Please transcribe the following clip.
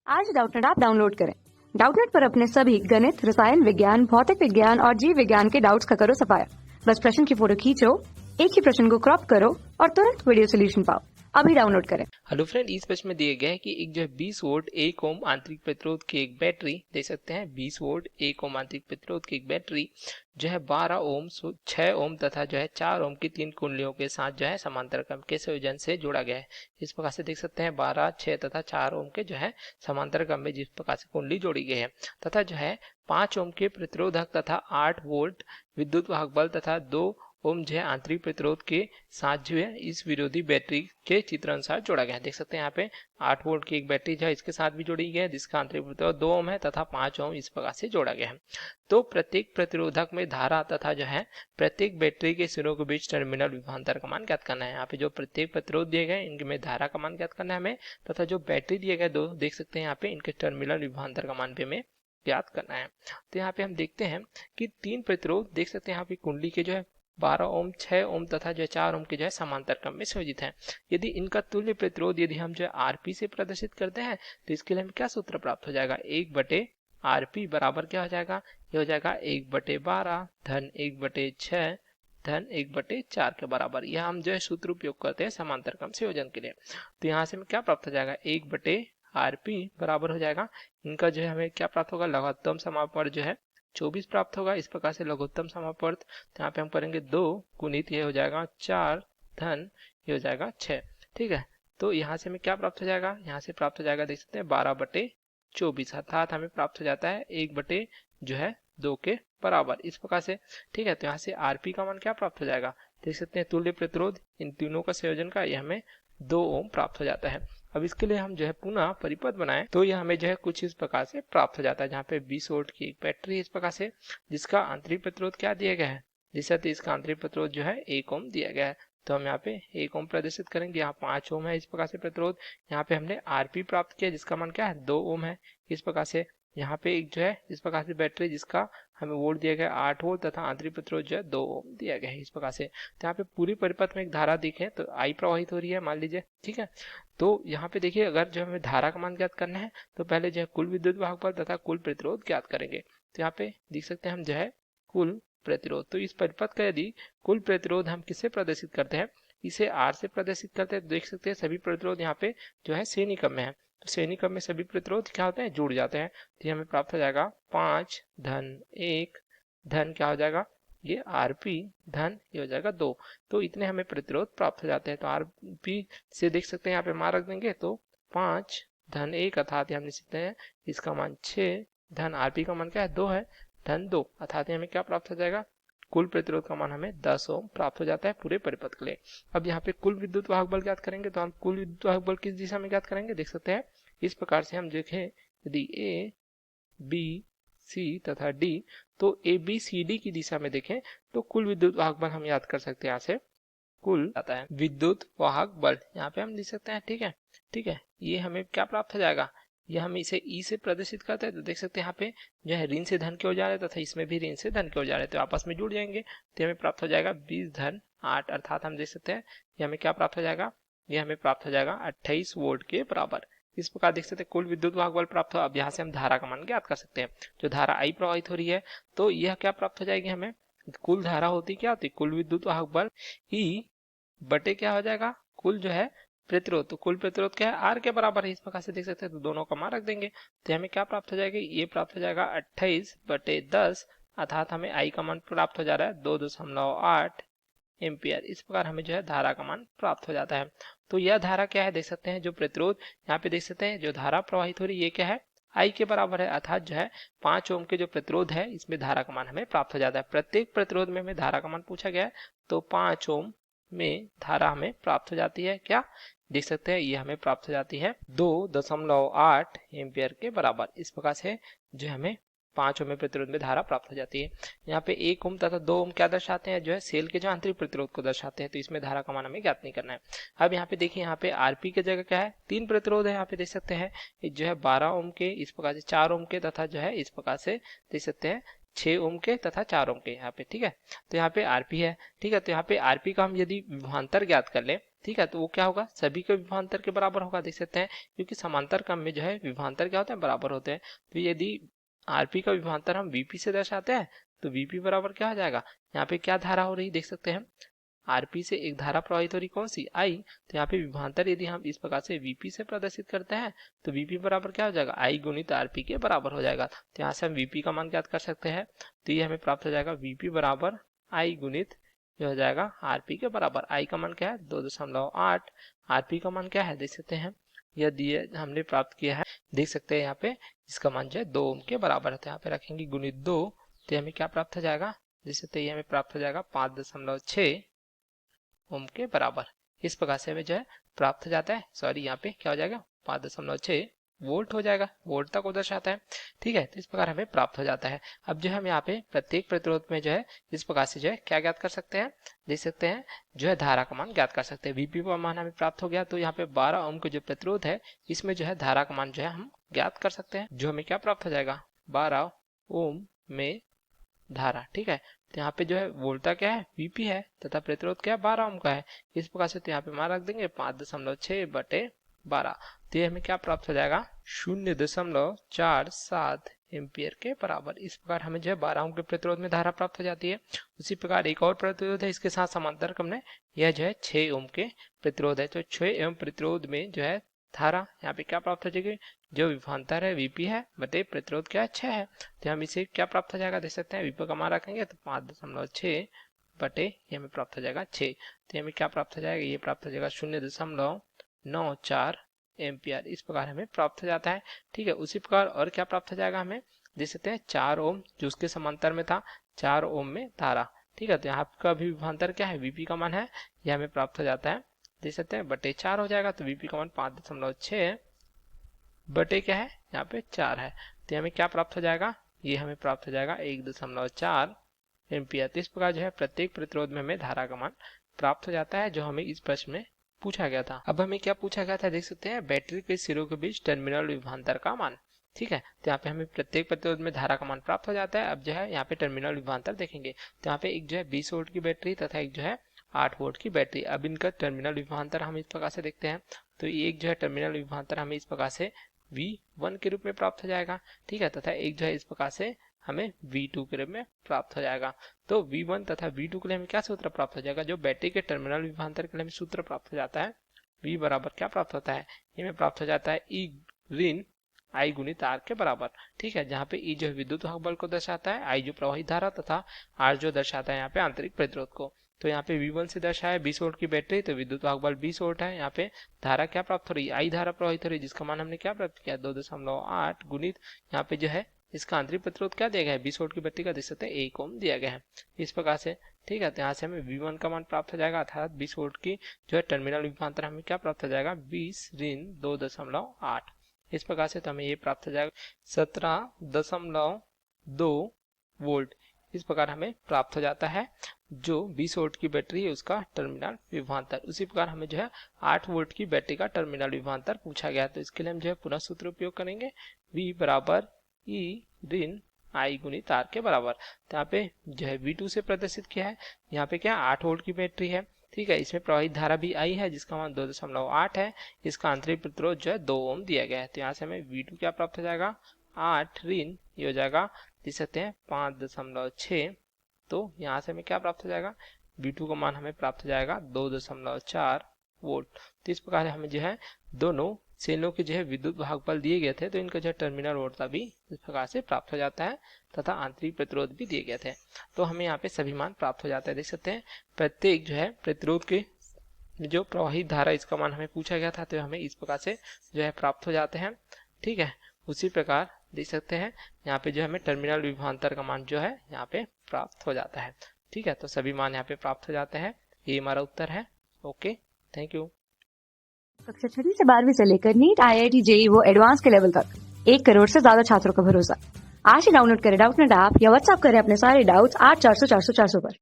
आज Doubtnut app download करें। Doubtnut पर अपने सभी गणित, रसायन विज्ञान, भौतिक विज्ञान और जीव विज्ञान के डाउट्स का करो सफाया। बस प्रश्न की फोटो खींचो, एक ही प्रश्न को क्रॉप करो और तुरंत वीडियो सोल्यूशन पाओ। अभी डाउनलोड करें। हेलो फ्रेंड, इस प्रश्न में दिए गए है कि एक जो है 20 वोल्ट 1 ओम आंतरिक प्रतिरोध की एक बैटरी देख सकते हैं। 20 वोल्ट 1 ओम आंतरिक प्रतिरोध की एक बैटरी जो है 12 ओम 6 ओम तथा जो है 4 ओम की 3 कुंडलियों के साथ जो है समांतर क्रम के संयोजन से जोड़ा गया है। इस प्रकार से देख सकते हैं 12, 6 तथा 4 ओम के जो है समांतर क्रम में जिस प्रकार से कुंडली जोड़ी गई है तथा जो है 5 ओम के प्रतिरोधक तथा 8 वोल्ट विद्युत वाहक बल तथा 2 ओम जो है आंतरिक प्रतिरोध के साथ जो है इस विरोधी बैटरी के चित्र अनुसार जोड़ा गया है। देख सकते हैं यहाँ पे 8 वोल्ट की एक बैटरी जो है इसके साथ भी जोड़ी गई है जिसका आंतरिक प्रतिरोध 2 ओम है तथा 5 ओम इस प्रकार से जोड़ा गया है। तो प्रत्येक प्रतिरोधक में धारा तथा जो है प्रत्येक बैटरी के सिरों के बीच टर्मिनल विभवांतर का मान ज्ञात करना है। यहाँ पे जो प्रत्येक प्रतिरोध दिए गए इनके में धारा का मान ज्ञात करना है हमें तथा जो बैटरी दिए गए दो देख सकते हैं यहाँ पे इनके टर्मिनल विभवांतर का मान भी हमें ज्ञात करना है। तो यहाँ पे हम देखते हैं कि 3 प्रतिरोध देख सकते हैं यहाँ पे कुंडली के जो है 12 ओम, 6 ओम तथा जो है 4 ओम के जो है समांतर क्रम में संयोजित है। यदि इनका तुल्य प्रतिरोध यदि हम जो है आरपी से प्रदर्शित करते हैं तो इसके लिए हमें क्या सूत्र प्राप्त हो जाएगा, 1/आरपी बराबर क्या हो जाएगा, ये हो जाएगा 1/12 धन 1/6 धन 1/4 के बराबर। यह हम जो है सूत्र उपयोग करते हैं समांतर क्रम संयोजन के लिए। तो यहाँ से हमें क्या प्राप्त हो जाएगा, 1/आरपी बराबर हो जाएगा इनका जो है हमें क्या प्राप्त होगा, लघुत्तम समापवर्त जो है 24 प्राप्त होगा। इस प्रकार से लघुत्तम समापवर्त तो यहाँ पे हम करेंगे 2 गुणित ये हो जाएगा 4 धन ये हो जाएगा 6। ठीक है, तो यहाँ से हमें क्या प्राप्त हो जाएगा, यहाँ से प्राप्त हो जाएगा देख सकते हैं 12/24 अर्थात हमें प्राप्त हो जाता है 1/2 के बराबर इस प्रकार से। ठीक है, तो यहाँ से आरपी का मान क्या प्राप्त हो जाएगा, देख सकते हैं तुल्य प्रतिरोध इन तीनों का संयोजन का यह हमें 2 ओम प्राप्त हो जाता है। अब इसके लिए हम जो है पुनः परिपथ बनाएं तो यह हमें जो है कुछ इस प्रकार से प्राप्त हो जाता है जहाँ पे 20 वोल्ट की एक बैटरी इस प्रकार से जिसका आंतरिक प्रतिरोध क्या दिया गया है, जिससे इसका आंतरिक प्रतिरोध जो है 1 ओम दिया गया है। तो हम यहाँ पे 1 ओम प्रदर्शित करेंगे, यहाँ 5 ओम है इस प्रकार से प्रतिरोध। यहाँ पे हमने आरपी प्राप्त किया जिसका मान क्या है 2 ओम है इस प्रकार से। यहाँ पे एक जो है इस प्रकार से बैटरी जिसका हमें वोल्ट दिया गया 8 वोल्ट तथा आंतरिक प्रतिरोध जो है 2 ओम दिया गया है इस प्रकार से। तो यहाँ पे पूरी परिपथ में एक धारा देखें तो आई प्रवाहित हो रही है मान लीजिए। ठीक है, तो यहाँ पे देखिए अगर जो हमें धारा का मान ज्ञात करना है तो पहले जो है कुल विद्युत वाहक बल तथा कुल प्रतिरोध ज्ञात करेंगे। तो यहाँ पे देख सकते हैं हम जो है कुल प्रतिरोध, तो इस परिपथ का यदि कुल प्रतिरोध हम किससे प्रदर्शित करते हैं, इसे आर से प्रदर्शित करते हैं। तो देख सकते हैं सभी प्रतिरोध यहाँ पे जो है श्रेणी क्रम में है, तो श्रेणी क्रम में सभी प्रतिरोध क्या होते हैं, जुड़ जाते हैं। तो हमें प्राप्त हो जाएगा 5 धन 1 धन क्या हो जाएगा, ये आरपी धन ये हो जाएगा 2। तो इतने हमें प्रतिरोध प्राप्त हो जाते हैं। तो आरपी से देख सकते हैं यहाँ पे मान रख देंगे तो 5 धन 1 अर्थात हम लिख सकते हैं इसका मान 6 धन आरपी का मान क्या है 2 है धन 2 अर्थात हमें क्या प्राप्त हो जाएगा, कुल प्रतिरोध का मान हमें 10 ओम प्राप्त हो जाता है पूरे परिपथ के लिए। अब यहाँ पे कुल विद्युत वाहक बल ज्ञात करेंगे तो हम कुल विद्युत वाहक बल किस दिशा में ज्ञात करेंगे, देख सकते हैं इस प्रकार से हम देखें यदि ए बी सी तथा डी तो ए बी सी डी की दिशा में देखें तो कुल विद्युत वाहक बल हम याद कर सकते हैं, यहाँ से कुल आता है विद्युत वाहक बल यहाँ पे हम लिख सकते हैं। ठीक है, ठीक है, ये हमें क्या प्राप्त हो जाएगा, ये हम इसे ई से प्रदर्शित करते हैं तो देख सकते हैं यहाँ पे जो है ऋण से धन की ओर जा रहे हैं तथा इसमें भी ऋण से धन की ओर जा रहे हैं तो आपस में जुड़ जाएंगे। तो हमें प्राप्त हो जाएगा 20 धन 8 अर्थात हम देख सकते हैं ये हमें क्या प्राप्त हो जाएगा, ये हमें प्राप्त हो जाएगा 28 वोल्ट के बराबर। इस प्रकार देख सकते हैं कुल विद्युत वाहक बल प्राप्त हो। अब यहाँ से हम धारा का मान ज्ञात कर सकते हैं, जो धारा आई प्रवाहित हो रही है तो यह क्या प्राप्त हो जाएगी हमें, कुल धारा होती क्या होती, कुल विद्युत वाहक बल ई बटे क्या हो जाएगा कुल जो है प्रतिरोध, तो कुल प्रतिरोध क्या है आर के बराबर है इस प्रकार से देख सकते हैं। तो दोनों का मान रख देंगे तो हमें क्या प्राप्त हो जाएगा, ये प्राप्त हो जाएगा 28/10 अर्थात हमें आई का मान प्राप्त हो जा रहा है 2.8 एम्पियर। इस प्रकार हमें जो है धारा का मान प्राप्त हो जाता है। तो यह धारा क्या है देख सकते हैं, जो प्रतिरोध यहाँ पे देख सकते हैं जो धारा प्रवाहित हो रही है ये क्या है आई के बराबर है अर्थात जो है 5 ओम के जो प्रतिरोध है इसमें धारा का मान हमें प्राप्त हो जाता है। प्रत्येक प्रतिरोध में हमें धारा का मान पूछा गया है तो 5 ओम में धारा हमें प्राप्त हो जाती है, क्या देख सकते हैं ये हमें प्राप्त हो जाती है 2.8 एम्पियर के बराबर। इस प्रकार से जो हमें 5 ओम प्रतिरोध में धारा प्राप्त हो जाती है। यहाँ पे 1 ओम तथा 2 ओम क्या दर्शाते हैं, जो है सेल के जो आंतरिक प्रतिरोध को दर्शाते हैं, तो इसमें धारा का मान हमें ज्ञात नहीं करना है। अब यहाँ पे देखिए यहाँ पे आरपी की जगह क्या है, 3 प्रतिरोध है यहाँ पे देख सकते हैं, जो है 12 ओम के, इस प्रकार से 4 ओम के तथा जो है इस प्रकार से देख सकते हैं 6 ओम के तथा 4 ओम के यहाँ पे। ठीक है, तो यहाँ पे आरपी है। ठीक है, तो यहाँ पे आरपी का हम यदि विभवांतर ज्ञात कर ले ठीक है, तो वो क्या होगा, सभी के विभवांतर के बराबर होगा, देख सकते हैं, क्योंकि समांतर क्रम में जो है विभवांतर क्या होते हैं, बराबर होते हैं। तो यदि आरपी का विभवांतर हम वीपी से दर्शाते हैं तो वीपी बराबर क्या हो जाएगा, यहाँ पे क्या धारा हो रही देख सकते हैं, आरपी से एक धारा प्रवाहित हो रही, कौन सी, आई। तो यहाँ पे विभवांतर यदि हम इस प्रकार से वीपी से प्रदर्शित करते हैं तो वीपी बराबर क्या हो जाएगा, आई गुणित आरपी के बराबर हो जाएगा। तो यहाँ से हम वीपी का मान ज्ञात कर सकते हैं, तो ये हमें प्राप्त हो जाएगा वीपी बराबर आई गुणित ये हो जाएगा आरपी के बराबर। आई का मान क्या है 2.8, आरपी का मान क्या है देख सकते हैं, यह दिए हमने प्राप्त किया है, देख सकते हैं यहाँ पे इसका मान जो है 2 ओम के बराबर है। तो यहाँ पे रखेंगे गुणित 2, तो हमें क्या प्राप्त हो जाएगा, देख सकते हैं, हमें प्राप्त हो जाएगा 5.6 ओम के बराबर। इस प्रकार से हमें जो है प्राप्त हो जाता है, सॉरी यहाँ पे क्या हो जाएगा 5.6 वोल्ट हो जाएगा, वोल्ट तक को दर्शाता है। ठीक है, तो इस प्रकार हमें प्राप्त हो जाता है। अब जो हम यहाँ पे प्रत्येक प्रतिरोध में जो है इस प्रकार से जो है क्या ज्ञात कर सकते हैं, देख सकते हैं, जो है धारा का मान ज्ञात कर सकते हैं। वीपी का मान हमें प्राप्त हो गया, तो यहाँ पे 12 ओम का जो प्रतिरोध है इसमें जो है धारा का मान जो है हम ज्ञात कर सकते हैं, जो हमें क्या प्राप्त हो जाएगा 12 ओम में धारा। ठीक है, तो यहाँ पे जो है वोल्टा क्या है, वीपी है, तथा प्रतिरोध क्या है 12 ओम का है। इस प्रकार से तो यहाँ पे मान रख देंगे 5.6/12, तो ये हमें क्या प्राप्त हो जाएगा 0.47 एम्पियर के बराबर। इस प्रकार हमें जो है 12 ओम के प्रतिरोध में धारा प्राप्त हो जाती है। उसी प्रकार एक और प्रतिरोध है, इसके साथ समांतर क्रम में यह जो है 6 ओम के प्रतिरोध है। तो 6 ओम प्रतिरोध में जो है धारा यहाँ पे क्या प्राप्त हो जाएगी, जो विभवांतर है वीपी है बटे प्रतिरोध क्या है 6 है, तो हम इसे क्या प्राप्त हो जाएगा देख सकते हैं, वीपी का मान रखेंगे तो 5.6 बटे ये हमें प्राप्त हो जाएगा 6, तो हमें क्या प्राप्त हो जाएगा, ये प्राप्त हो जाएगा 0.94 एम्पियर। इस प्रकार हमें प्राप्त हो जाता है। ठीक है, उसी प्रकार और क्या प्राप्त हो जाएगा, हमें देख सकते हैं 4 ओम जो उसके समांतर में था, 4 ओम में धारा। ठीक है, तो यहाँ का भी विभवांतर क्या है, वीपी का मान है, यह हमें प्राप्त हो जाता है, देख सकते हैं, बटे 4 हो जाएगा। तो वीपी का मान 5.6 बटे क्या है यहाँ पे 4 है, तो हमें क्या प्राप्त हो जाएगा, ये हमें प्राप्त हो जाएगा 1.4 एम्पियर। तो इस प्रकार जो है प्रत्येक प्रतिरोध में हमें धारा का मान प्राप्त हो जाता है, जो हमें इस प्रश्न में पूछा गया था। अब हमें क्या पूछा गया था देख सकते हैं, बैटरी के सिरों के बीच टर्मिनल विभवांतर का मान। ठीक है, तो यहाँ पे हमें प्रत्येक प्रतिरोध में धारा का मान प्राप्त हो जाता है। अब जो है यहाँ पे टर्मिनल विभवांतर देखेंगे, तो यहाँ पे एक जो है 20 वोल्ट की बैटरी तथा एक जो है 8 वोल्ट की बैटरी। अब इनका टर्मिनल विभवांतर हम इस प्रकार से देखते हैं, तो एक जो है टर्मिनल विभवांतर हमें इस प्रकार से V1 के रूप में प्राप्त हो जाएगा। ठीक है, तथा एक जो है इस प्रकार से हमें V2 के रूप में प्राप्त हो जाएगा। तो V1 तथा V2 के लिए हमें क्या सूत्र प्राप्त हो जाएगा, जो बैटरी के टर्मिनल विभवांतर के लिए हमें सूत्र प्राप्त हो जाता है, V बराबर क्या प्राप्त होता है, ये में प्राप्त हो जाता है E ऋण I गुणित R के बराबर। ठीक है, जहाँ पे E जो है विद्युत वाहक बल को दर्शाता है, I जो प्रवाहित धारा तथा R जो दर्शाता है यहाँ पे आंतरिक प्रतिरोध को। तो यहाँ पे V1 से दर्शाया 20 वोल्ट की बैटरी, तो विद्युत वाहक बल 20 वोल्ट है। यहाँ पे धारा क्या प्राप्त हो रही है, I धारा प्रवाहित हो रही है, जिसका मान हमने क्या प्राप्त किया 2.8 गुणित यहाँ पे जो है इसका आंतरिक प्रतिरोध क्या दिया गया है, 20 वोल्ट की बैटरी का देख सकते हैं 1 ओम दिया गया है इस प्रकार से। ठीक है, तो यहाँ से हमें V1 का मान प्राप्त हो जाएगा, अर्थात 20 वोल्ट की जो है टर्मिनल विभवांतर हमें क्या प्राप्त हो जाएगा 20 ऋण 2.8 इस प्रकार से। तो हमें ये प्राप्त हो जाएगा 17.2 वोल्ट। इस प्रकार हमें प्राप्त हो जाता है जो 20 वोल्ट की बैटरी है उसका टर्मिनल विभवांतर। उसी प्रकार हमें जो है 8 वोल्ट की बैटरी का टर्मिनल विभवांतर पूछा गया, तो इसके लिए हम जो है पुनः सूत्र उपयोग करेंगे, V बराबर E ऋण I गुणित R के बराबर। तो यहाँ पे जो है V2 से प्रदर्शित किया है, यहाँ पे क्या 8 वोल्ट की बैटरी है। ठीक है, इसमें प्रवाहित धारा भी I है जिसका मान 2.8 है, इसका आंतरिक प्रतिरोध जो है 2 ओम दिया गया है। तो यहाँ से हमें V2 क्या प्राप्त हो जाएगा 8 ऋण ये हो जाएगा देख सकते हैं 5.6, तो यहाँ से हमें क्या प्राप्त हो जाएगा V2 का मान हमें प्राप्त हो जाएगा 2.4 वोल्ट। तो इस प्रकार हमें जो है दोनों सेलों के जो है विद्युत वाहक बल दिए गए थे, तो इनका जो है टर्मिनल वोल्टता भी इस प्रकार से प्राप्त हो जाता है तथा आंतरिक प्रतिरोध भी दिए गए थे। तो हमें यहाँ पे सभी मान प्राप्त हो जाता है, देख सकते हैं प्रत्येक जो है प्रतिरोध के जो प्रवाहित धारा इसका मान हमें पूछा गया था, तो हमें इस प्रकार से जो है प्राप्त हो जाते हैं। ठीक है, उसी प्रकार देख सकते हैं यहाँ पे जो हमें टर्मिनल विभवांतर का मान जो है यहाँ पे प्राप्त हो जाता है। ठीक है, तो सभी मान यहाँ पे प्राप्त हो जाते हैं, ये हमारा उत्तर है। Okay, thank you. कक्षा 6 से 12वीं से लेकर नीट, IIT, JEE वो एडवांस के लेवल तक 1 करोड़ से ज्यादा छात्रों का भरोसा। आज ही डाउनलोड करें डाउटनेट ऐप या व्हाट्सएप करें अपने सारे डाउट्स 8400 400 400 पर।